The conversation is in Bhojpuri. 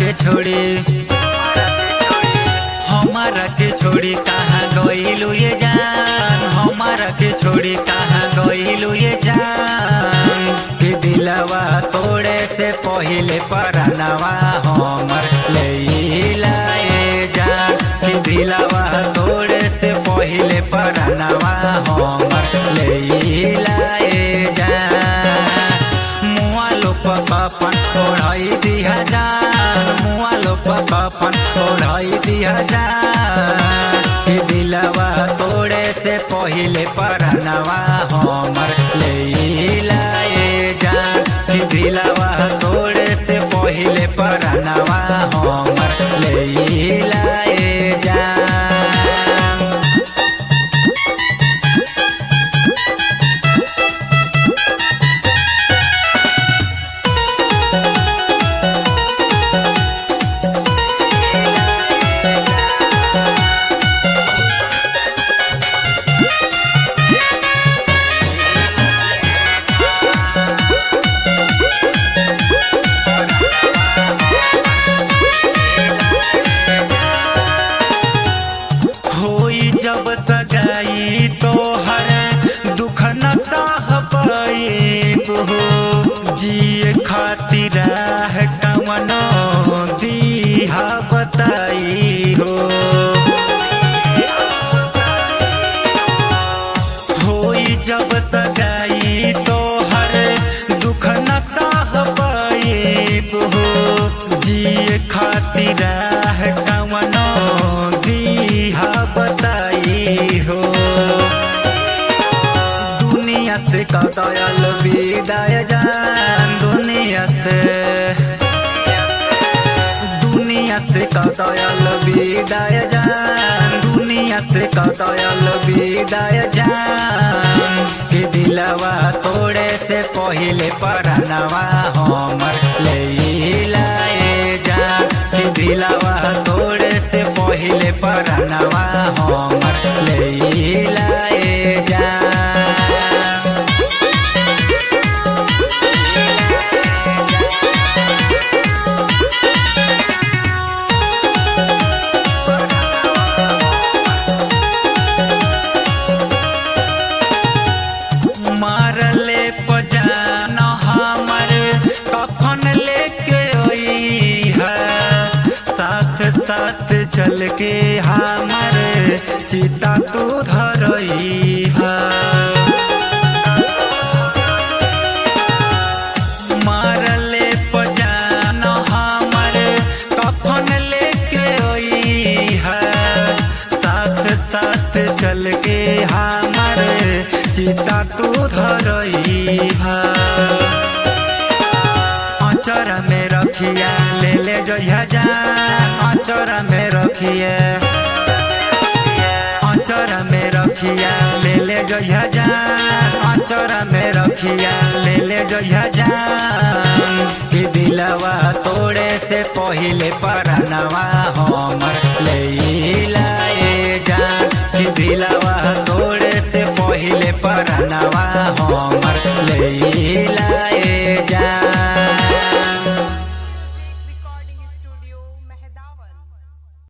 के छोड़ी हमारा के छोड़ी कहाँ गइलू ये जान, हमारा के छोड़ी कहाँ गइलू ये जान। कि दिलवा तोड़े से पहिले परनवा हमर लैला ये जान। कि दिलवा तोड़े से पहिले परनवा हमर लैला ये जान। मुआ लोप कपन ओढ़ाई दिया जान, मुआ लोप कपन ओढ़ाई दिया जान। कि दिलवा तोड़े से पहिले परनवा हमर लैला ये जान। कि दिलवा तोड़े से पहिले परनवा हमर लैला ये जान। जब सगाई तोहर दुख न सह पाएब हो, जिए खातिर कवनो दीहा बताई हो। होई जब सगाई तोहर दुख न सह पाएब हो, जिए खातिर कवनो दीहा बताई हो। दुनिया से कदयल विदाय जान, दुनिया से कदयल विदाय जान, दुनिया से कदयल विदाय जान। कि दिलवा तोड़े से पहिले परनवा हमर लैला ये जान। कि दिलवा तोड़े से पहिले परनवा हमर लैला ये जान। मारले पजान हमर कफन लेके आई है, साथ साथ चल के हमर चिता तू धरई है। मारले पजान हमर कफन लेके आई है, साथ साथ चल के हमर चिता तू धरई है। अचरा में रखिया ले ले जइहा जान, अचरा में रखिया, अचरा में रखिया ले ले जइहा जान, अचरा में रखिया ले ले जइहा जान। कि दिलवा तोड़े से पहिले परनवा हमर लैला ये जान। कि दिलवा तोड़े से पहिले परनवा हमर लैला